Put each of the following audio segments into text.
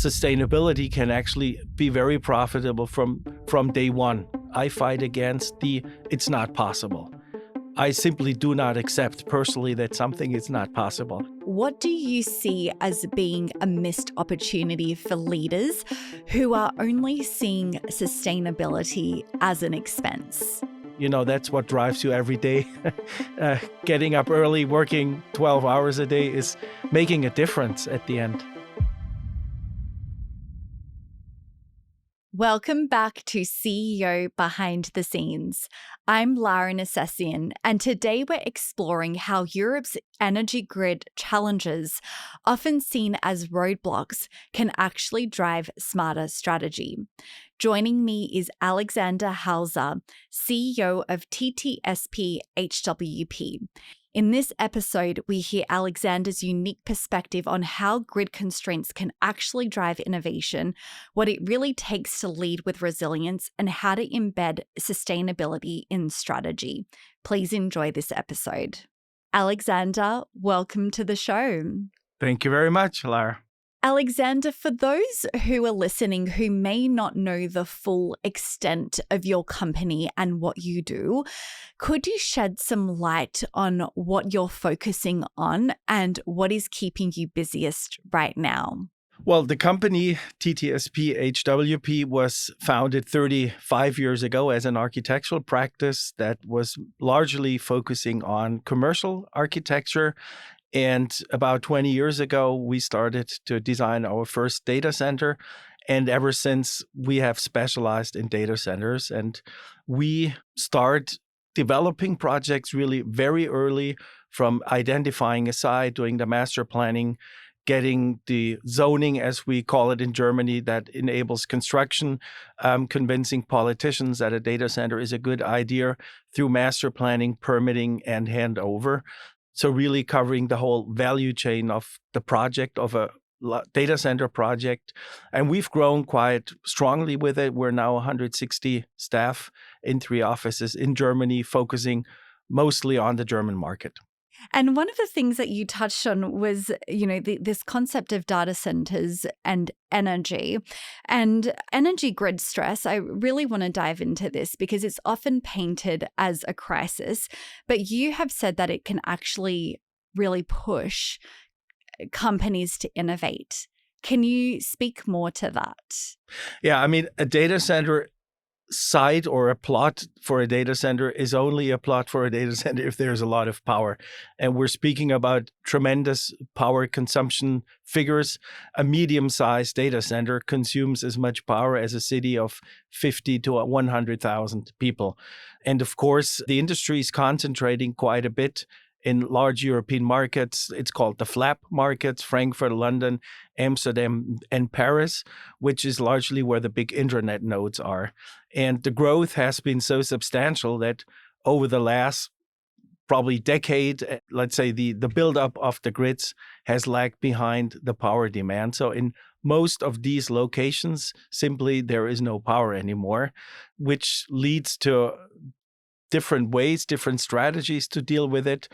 sustainability can actually be very profitable from day one. I fight against it's not possible. I simply do not accept personally that something is not possible. What do you see as being a missed opportunity for leaders who are only seeing sustainability as an expense? That's what drives you every day. Getting up early, working 12 hours a day is making a difference at the end. Welcome back to CEO Behind the Scenes. I'm Lara Nassessian, and today we're exploring how Europe's energy grid challenges, often seen as roadblocks, can actually drive smarter strategy. Joining me is Alexander Hauser, CEO of TTSP HWP. In this episode, we hear Alexander's unique perspective on how grid constraints can actually drive innovation, what it really takes to lead with resilience, and how to embed sustainability in strategy. Please enjoy this episode. Alexander, welcome to the show. Thank you very much, Lara. Alexander, for those who are listening who may not know the full extent of your company and what you do, could you shed some light on what you're focusing on and what is keeping you busiest right now? Well, the company TTSP HWP was founded 35 years ago as an architectural practice that was largely focusing on commercial architecture. And about 20 years ago, we started to design our first data center. And ever since, we have specialized in data centers. And we start developing projects really very early, from identifying a site, doing the master planning, getting the zoning, as we call it in Germany, that enables construction, convincing politicians that a data center is a good idea through master planning, permitting, and handover. So really covering the whole value chain of the project, of a data center project. And we've grown quite strongly with it. We're now 160 staff in 3 offices in Germany, focusing mostly on the German market. And one of the things that you touched on was, this concept of data centers and energy grid stress. I really want to dive into this because it's often painted as a crisis, but you have said that it can actually really push companies to innovate. Can you speak more to that? Yeah, I mean, a data center site or a plot for a data center is only a plot for a data center if there's a lot of power. And we're speaking about tremendous power consumption figures. A medium-sized data center consumes as much power as a city of 50 to 100,000 people. And of course, the industry is concentrating quite a bit in large European markets. It's called the FLAP markets: Frankfurt, London, Amsterdam, and Paris, which is largely where the big internet nodes are. And the growth has been so substantial that over the last probably decade, let's say the buildup of the grids has lagged behind the power demand. So in most of these locations, simply there is no power anymore, which leads to different ways, different strategies to deal with it.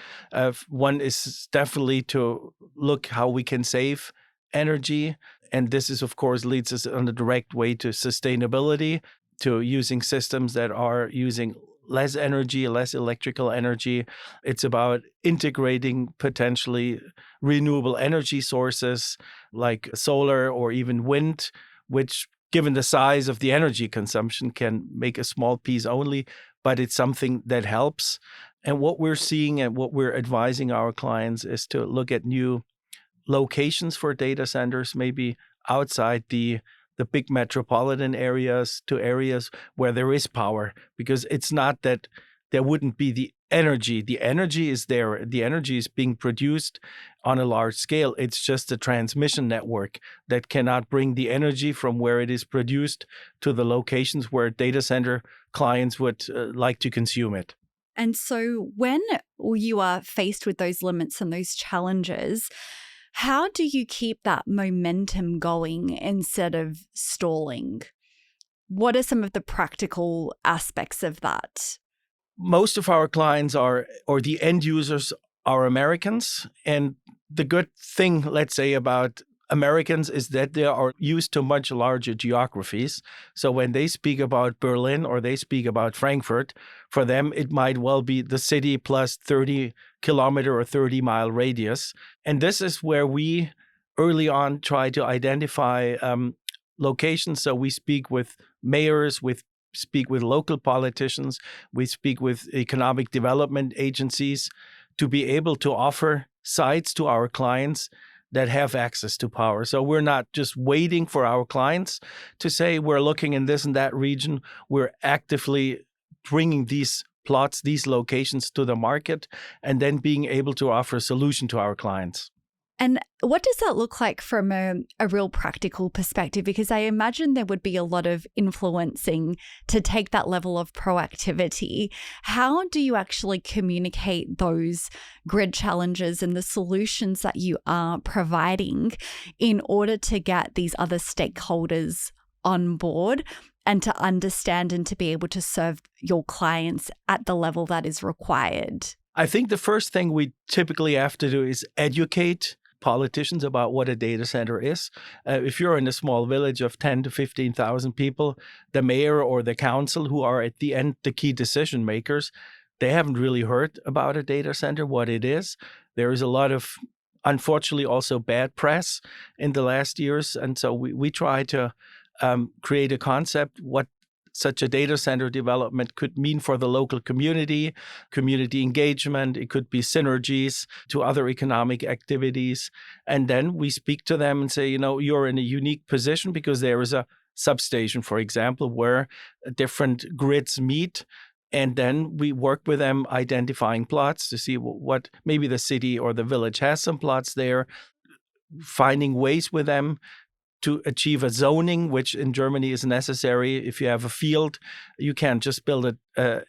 One is definitely to look how we can save energy. And this is, of course, leads us on a direct way to sustainability, to using systems that are using less energy, less electrical energy. It's about integrating potentially renewable energy sources like solar or even wind, which, given the size of the energy consumption, can make a small piece only, but it's something that helps. And what we're seeing and what we're advising our clients is to look at new locations for data centers, maybe outside the big metropolitan areas, to areas where there is power, because it's not that there wouldn't be the energy. The energy is there. The energy is being produced on a large scale. It's just a transmission network that cannot bring the energy from where it is produced to the locations where data center clients would like to consume it. And so when you are faced with those limits and those challenges, how do you keep that momentum going instead of stalling? What are some of the practical aspects of that? Most of our clients or the end users are Americans. And the good thing, let's say, about Americans is that they are used to much larger geographies. So when they speak about Berlin or they speak about Frankfurt, for them, it might well be the city plus 30-kilometer or 30-mile radius. And this is where we early on try to identify locations. So we speak with mayors, speak with local politicians, we speak with economic development agencies to be able to offer sites to our clients that have access to power. So we're not just waiting for our clients to say we're looking in this and that region. We're actively bringing these plots, these locations to the market, and then being able to offer a solution to our clients. And what does that look like from a real practical perspective? Because I imagine there would be a lot of influencing to take that level of proactivity. How do you actually communicate those grid challenges and the solutions that you are providing in order to get these other stakeholders on board and to understand and to be able to serve your clients at the level that is required? I think the first thing we typically have to do is educate politicians about what a data center is. If you're in a small village of 10 to 15,000 people, the mayor or the council, who are at the end the key decision makers, they haven't really heard about a data center, what it is. There is a lot of, unfortunately, also bad press in the last years. And so we try to create a concept, what such a data center development could mean for the local community engagement. It could be synergies to other economic activities. And then we speak to them and say, you're in a unique position because there is a substation, for example, where different grids meet. And then we work with them identifying plots to see what maybe the city or the village has some plots there, finding ways with them to achieve a zoning, which in Germany is necessary. If you have a field, you can't just build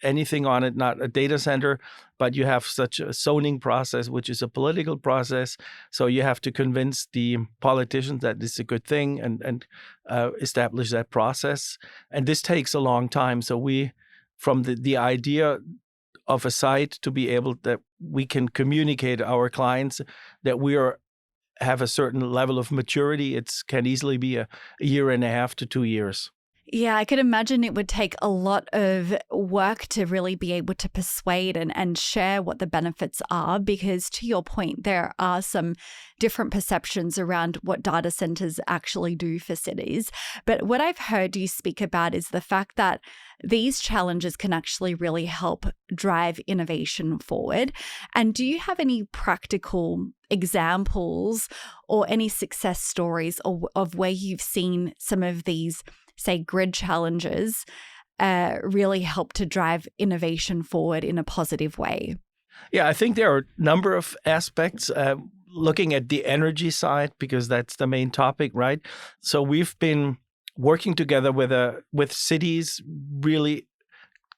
anything on it, not a data center, but you have such a zoning process, which is a political process. So you have to convince the politicians that this is a good thing and establish that process. And this takes a long time. So we, from the idea of a site to be able that we can communicate to our clients that we have a certain level of maturity, it can easily be a year and a half to 2 years. Yeah, I could imagine it would take a lot of work to really be able to persuade and share what the benefits are, because to your point, there are some different perceptions around what data centers actually do for cities. But what I've heard you speak about is the fact that these challenges can actually really help drive innovation forward. And do you have any practical examples or any success stories of where you've seen some of these, say, grid challenges really help to drive innovation forward in a positive way? Yeah, I think there are a number of aspects. Looking at the energy side, because that's the main topic, right? So we've been working together with cities, really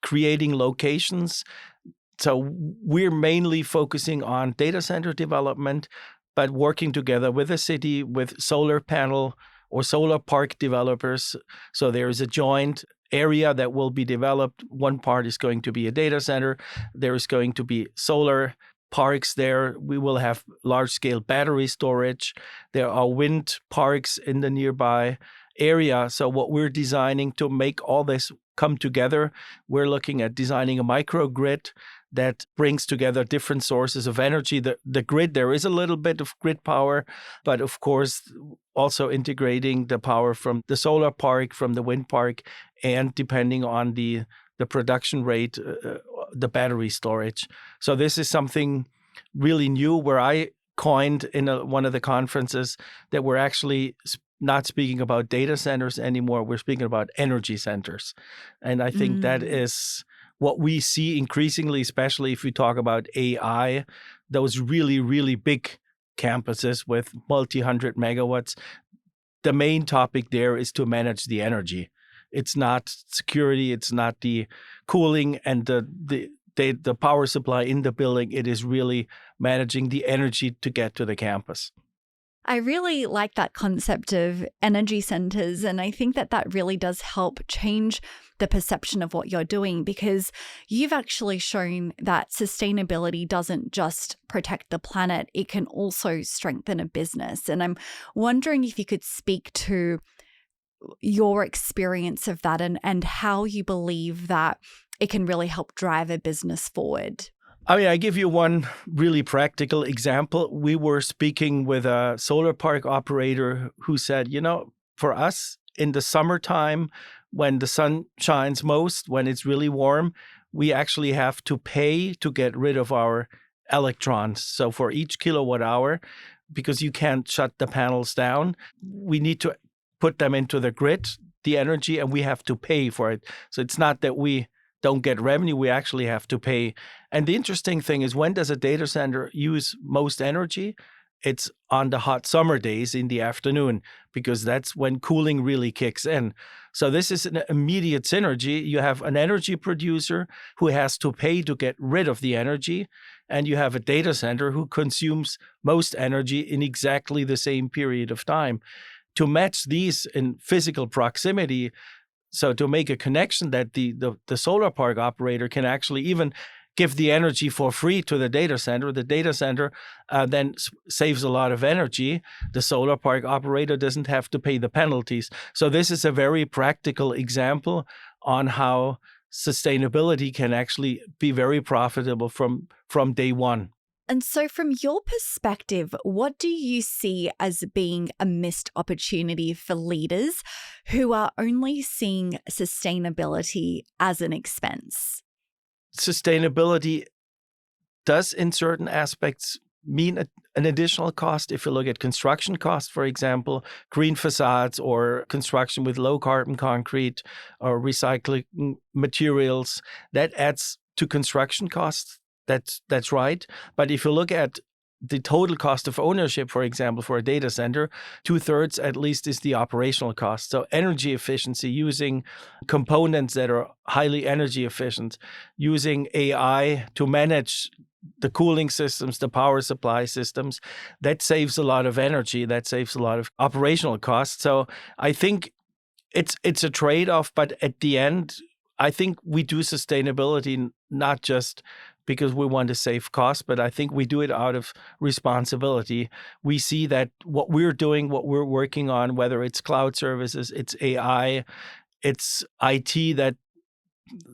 creating locations. So we're mainly focusing on data center development, but working together with a city, with solar panel or solar park developers. So there is a joint area that will be developed. One part is going to be a data center. There is going to be solar parks there. We will have large-scale battery storage. There are wind parks in the nearby area. So what we're designing to make all this come together, we're looking at designing a microgrid that brings together different sources of energy. The grid, there is a little bit of grid power, but of course, also integrating the power from the solar park, from the wind park, and depending on the production rate, the battery storage. So this is something really new where I coined in one of the conferences that we're actually not speaking about data centers anymore. We're speaking about energy centers. And I think that is what we see increasingly, especially if we talk about AI, those really, really big campuses with multi-hundred megawatts. The main topic there is to manage the energy. It's not security, it's not the cooling and the power supply in the building. It is really managing the energy to get to the campus. I really like that concept of energy centers. And I think that that really does help change the perception of what you're doing, because you've actually shown that sustainability doesn't just protect the planet, it can also strengthen a business. And I'm wondering if you could speak to your experience of that and how you believe that it can really help drive a business forward. I mean, I give you one really practical example. We were speaking with a solar park operator who said, for us in the summertime, when the sun shines most, when it's really warm, we actually have to pay to get rid of our electrons. So for each kilowatt hour, because you can't shut the panels down, we need to put them into the grid, the energy, and we have to pay for it. So it's not that we don't get revenue, we actually have to pay. And the interesting thing is, when does a data center use most energy? It's on the hot summer days in the afternoon, because that's when cooling really kicks in. So this is an immediate synergy. You have an energy producer who has to pay to get rid of the energy, and you have a data center who consumes most energy in exactly the same period of time. To match these in physical proximity, so to make a connection that the solar park operator can actually even give the energy for free to the data center then saves a lot of energy. The solar park operator doesn't have to pay the penalties. So this is a very practical example on how sustainability can actually be very profitable from day one. And so, from your perspective, what do you see as being a missed opportunity for leaders who are only seeing sustainability as an expense? Sustainability does, in certain aspects, mean an additional cost. If you look at construction costs, for example, green facades or construction with low carbon concrete or recycling materials, that adds to construction costs. That's right. But if you look at the total cost of ownership, for example, for a data center, 2/3 at least is the operational cost. So energy efficiency, using components that are highly energy efficient, using AI to manage the cooling systems, the power supply systems, that saves a lot of energy, that saves a lot of operational costs. So I think it's a trade-off, but at the end, I think we do sustainability not just because we want to save costs, but I think we do it out of responsibility. We see that what we're doing, what we're working on, whether it's cloud services, it's AI, it's IT that,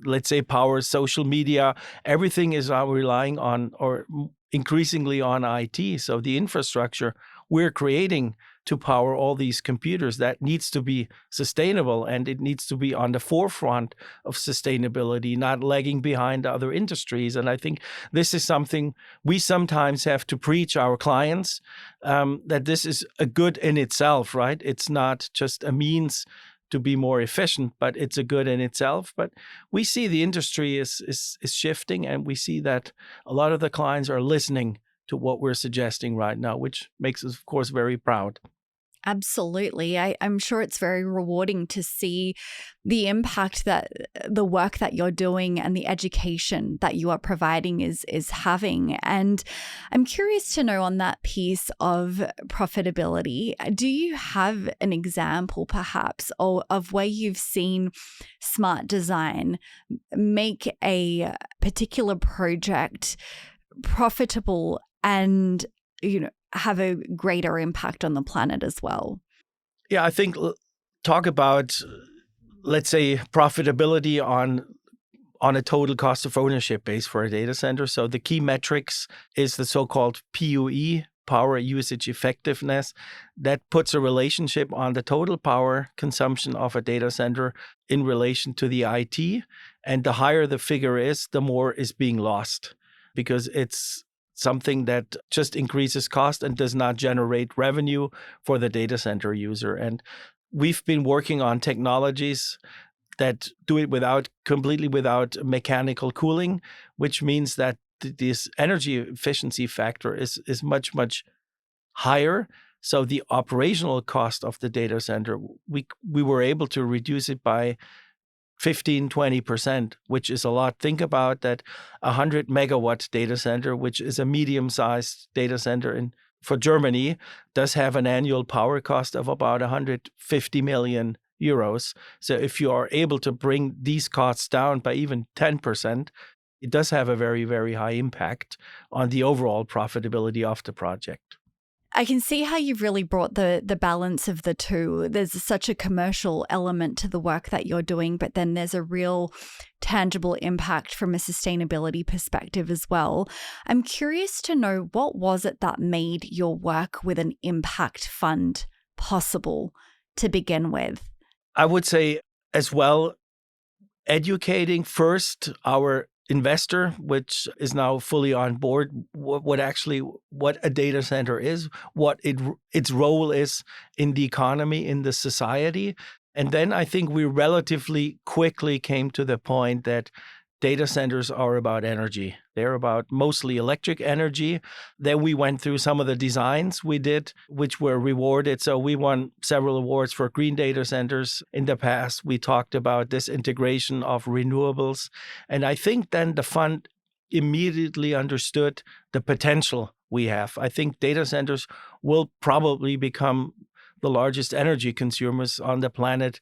let's say, powers social media, everything is now relying on or increasingly on IT. So the infrastructure we're creating to power all these computers, that needs to be sustainable, and it needs to be on the forefront of sustainability, not lagging behind other industries. And I think this is something we sometimes have to preach our clients, that this is a good in itself, right? It's not just a means to be more efficient, but it's a good in itself. But we see the industry is shifting, and we see that a lot of the clients are listening to what we're suggesting right now, which makes us, of course, very proud. Absolutely. I'm sure it's very rewarding to see the impact that the work that you're doing and the education that you are providing is having. And I'm curious to know, on that piece of profitability, do you have an example perhaps of where you've seen smart design make a particular project profitable and, have a greater impact on the planet as well? Yeah, I think talk about, let's say, profitability on a total cost of ownership base for a data center. So the key metrics is the so-called PUE, power usage effectiveness, that puts a relationship on the total power consumption of a data center in relation to the IT. And the higher the figure is, the more is being lost, because it's something that just increases cost and does not generate revenue for the data center user. And we've been working on technologies that do it completely without mechanical cooling, which means that this energy efficiency factor is much, much higher. So the operational cost of the data center, we were able to reduce it by 15-20%, which is a lot. Think about that 100 megawatt data center, which is a medium-sized data center in for Germany does have an annual power cost of about 150 million euros. So if you are able to bring these costs down by even 10%, it does have a very, very high impact on the overall profitability of the project. I can see how you've really brought the balance of the two. There's such a commercial element to the work that you're doing, but then there's a real tangible impact from a sustainability perspective as well. I'm curious to know, what was it that made your work with an impact fund possible to begin with? I would say as well, educating first our investor, which is now fully on board, what a data center is, what its role is in the economy, in the society. And then I think we relatively quickly came to the point that data centers are about energy. They're about mostly electric energy. Then we went through some of the designs we did, which were rewarded. So we won several awards for green data centers in the past. We talked about this integration of renewables. And I think then the fund immediately understood the potential we have. I think data centers will probably become the largest energy consumers on the planet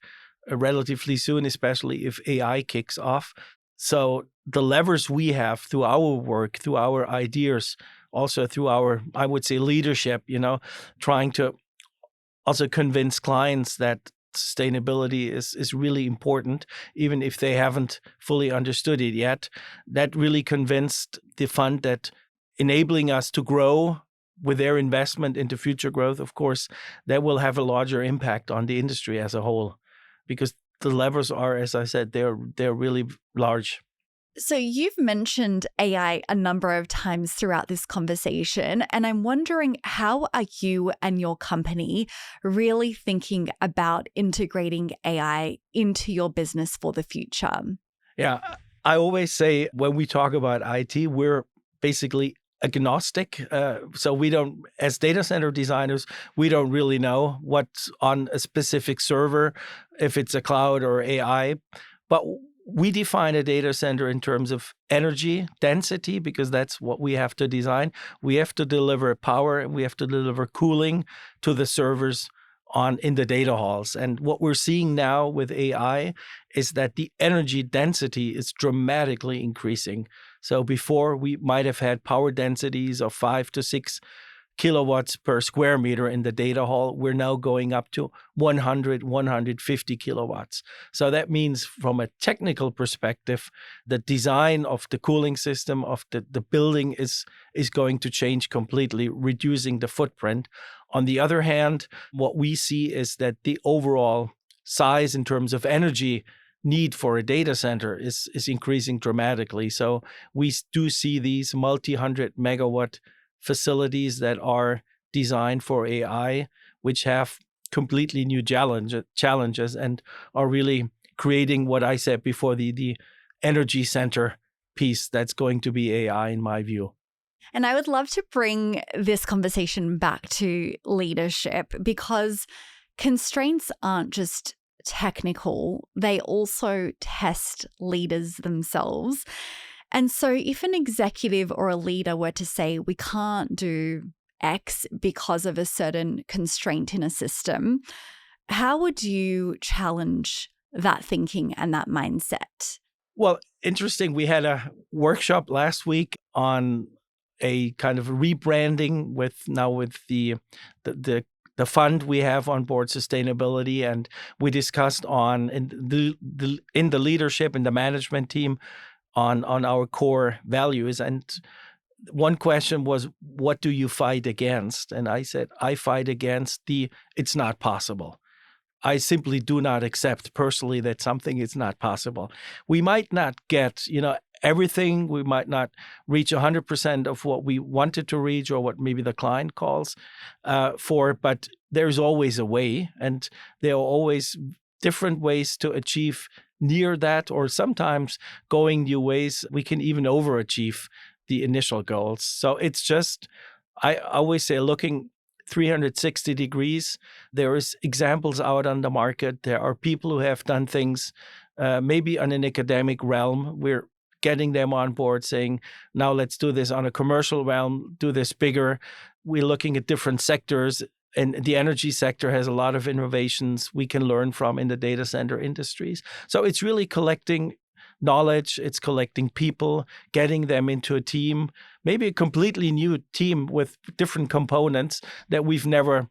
relatively soon, especially if AI kicks off. So the levers we have through our work, through our ideas, also through our, I would say, leadership, trying to also convince clients that sustainability is really important, even if they haven't fully understood it yet. That really convinced the fund that enabling us to grow with their investment into future growth, of course, that will have a larger impact on the industry as a whole, because the levers are, as I said, they're really large. So you've mentioned AI a number of times throughout this conversation, and I'm wondering, how are you and your company really thinking about integrating AI into your business for the future? Yeah, I always say when we talk about IT, we're basically agnostic. So we don't, as data center designers, we don't really know what's on a specific server, if it's a cloud or AI. But we define a data center in terms of energy density, because that's what we have to design. We have to deliver power and we have to deliver cooling to the servers in the data halls. And what we're seeing now with AI is that the energy density is dramatically increasing. So before, we might have had power densities of 5 to 6 kilowatts per square meter in the data hall. We're now going up to 100, 150 kilowatts. So that means, from a technical perspective, the design of the cooling system of the building is going to change completely, reducing the footprint. On the other hand, what we see is that the overall size in terms of energy need for a data center is increasing dramatically. So we do see these multi-hundred megawatt facilities that are designed for AI, which have completely new challenges and are really creating what I said before, the energy center piece that's going to be AI, in my view. And I would love to bring this conversation back to leadership, because constraints aren't just technical, they also test leaders themselves. And so if an executive or a leader were to say, we can't do X because of a certain constraint in a system, how would you challenge that thinking and that mindset? Well, interesting. We had a workshop last week on a kind of rebranding with the fund we have on board, sustainability, and we discussed in the leadership and the management team on our core values. And one question was, what do you fight against? And I said, I fight against it's not possible. I simply do not accept personally that something is not possible. We might not get, everything. We might not reach 100% of what we wanted to reach, or what maybe the client calls for, but there's always a way, and there are always different ways to achieve near that, or sometimes going new ways. We can even overachieve the initial goals. So it's just, I always say, looking 360 degrees. There is examples out on the market. There are people who have done things maybe on an academic realm. We're getting them on board, saying, now let's do this on a commercial realm, do this bigger. we're looking at different sectors, and the energy sector has a lot of innovations we can learn from in the data center industries. So it's really collecting knowledge, it's collecting people, getting them into a team, maybe a completely new team with different components that we've never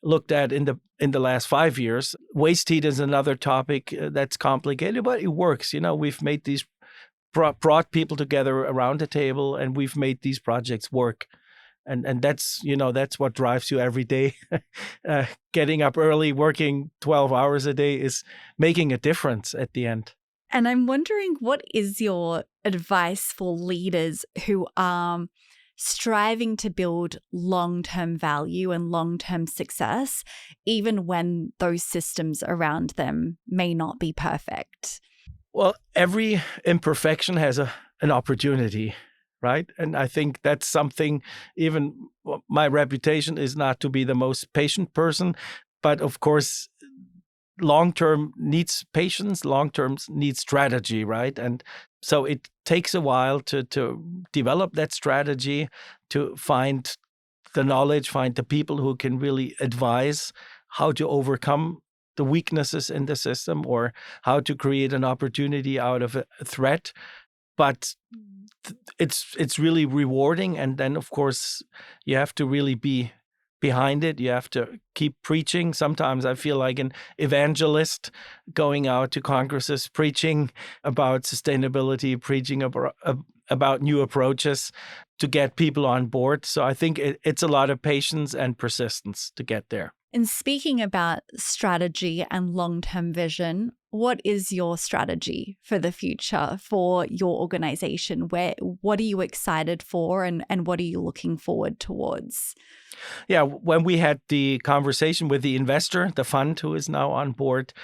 looked at in the last 5 years. Waste heat is another topic that's complicated, but it works. We've made these brought people together around the table, and we've made these projects work. And that's what drives you every day. Getting up early, working 12 hours a day is making a difference at the end. And I'm wondering, what is your advice for leaders who are striving to build long-term value and long-term success, even when those systems around them may not be perfect? Well, every imperfection has an opportunity, right? And I think that's something, even my reputation is not to be the most patient person, but of course, long-term needs patience, long-term needs strategy, right? And so it takes a while to develop that strategy, to find the knowledge, find the people who can really advise how to overcome the weaknesses in the system or how to create an opportunity out of a threat. But it's really rewarding. And then, of course, you have to really be behind it. You have to keep preaching. Sometimes I feel like an evangelist going out to congresses, preaching about sustainability, preaching about new approaches to get people on board. So I think it's a lot of patience and persistence to get there. And speaking about strategy and long-term vision, what is your strategy for the future for your organization? What are you excited for, and what are you looking forward towards? Yeah, when we had the conversation with the investor, the fund who is now on board,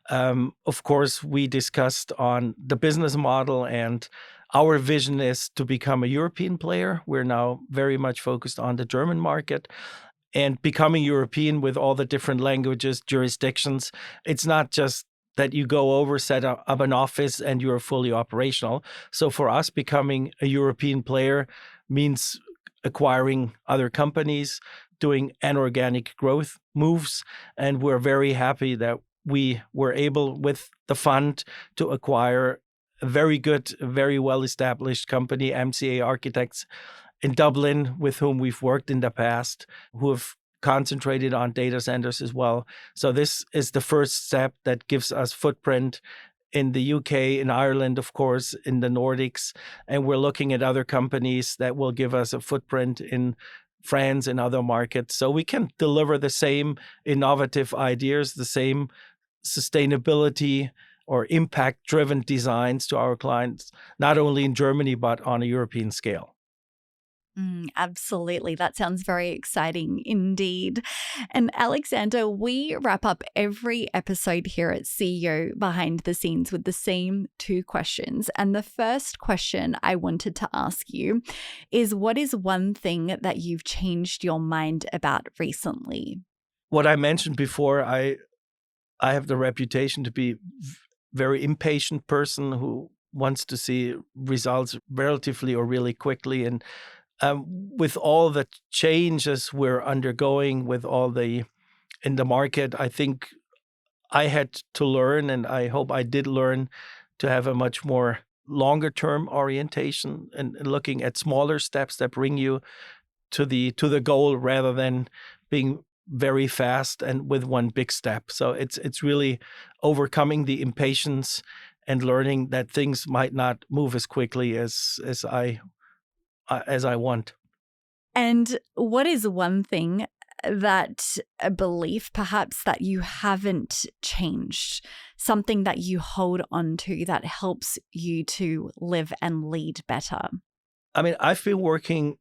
of course, we discussed on the business model, and our vision is to become a European player. We're now very much focused on the German market. And becoming European with all the different languages, jurisdictions, it's not just that you go over, set up an office, and you're fully operational. So for us, becoming a European player means acquiring other companies, doing inorganic growth moves. And we're very happy that we were able, with the fund, to acquire a very good, very well-established company, MCA Architects, in Dublin, with whom we've worked in the past, who have concentrated on data centers as well. So this is the first step that gives us footprint in the UK, in Ireland, of course, in the Nordics. And we're looking at other companies that will give us a footprint in France and other markets. So we can deliver the same innovative ideas, the same sustainability or impact-driven designs to our clients, not only in Germany, but on a European scale. Absolutely. That sounds very exciting indeed. And Alexander, we wrap up every episode here at CEO Behind the Scenes with the same 2 questions. And the first question I wanted to ask you is, what is one thing that you've changed your mind about recently? What I mentioned before, I have the reputation to be very impatient person who wants to see results relatively or really quickly. And with all the changes we're undergoing, with all in the market, I think I had to learn, and I hope I did learn, to have a much more longer term orientation and looking at smaller steps that bring you to the goal, rather than being very fast and with one big step. So it's really overcoming the impatience and learning that things might not move as quickly as I want. And what is one thing that a belief perhaps that you haven't changed, something that you hold on to that helps you to live and lead better? I mean, I've been working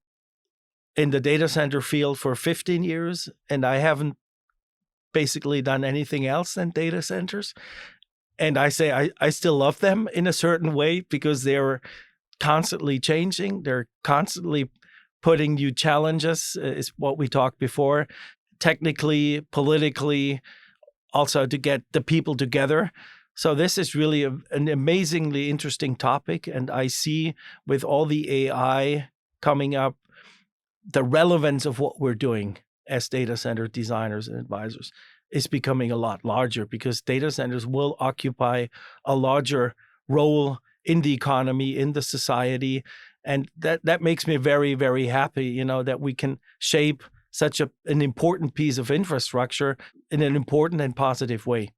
in the data center field for 15 years, and I haven't basically done anything else than data centers. And I say I still love them in a certain way, because they're constantly changing. They're constantly putting new challenges, is what we talked before, technically, politically, also to get the people together. So this is really an amazingly interesting topic. And I see, with all the AI coming up, the relevance of what we're doing as data center designers and advisors is becoming a lot larger, because data centers will occupy a larger role in the economy, in the society. And that makes me very, very happy, that we can shape such an important piece of infrastructure in an important and positive way.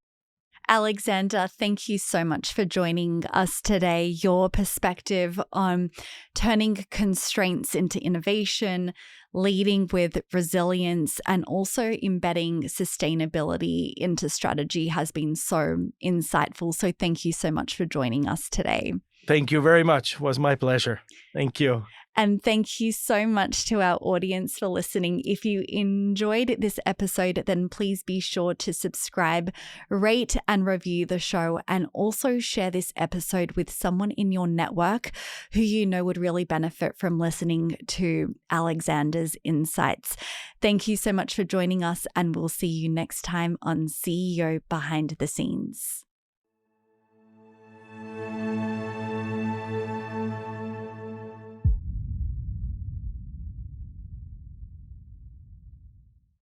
Alexander, thank you so much for joining us today. Your perspective on turning constraints into innovation, leading with resilience, and also embedding sustainability into strategy has been so insightful. So thank you so much for joining us today. Thank you very much. It was my pleasure. Thank you. And thank you so much to our audience for listening. If you enjoyed this episode, then please be sure to subscribe, rate and review the show, and also share this episode with someone in your network who you know would really benefit from listening to Alexander's insights. Thank you so much for joining us, and we'll see you next time on CEO Behind the Scenes.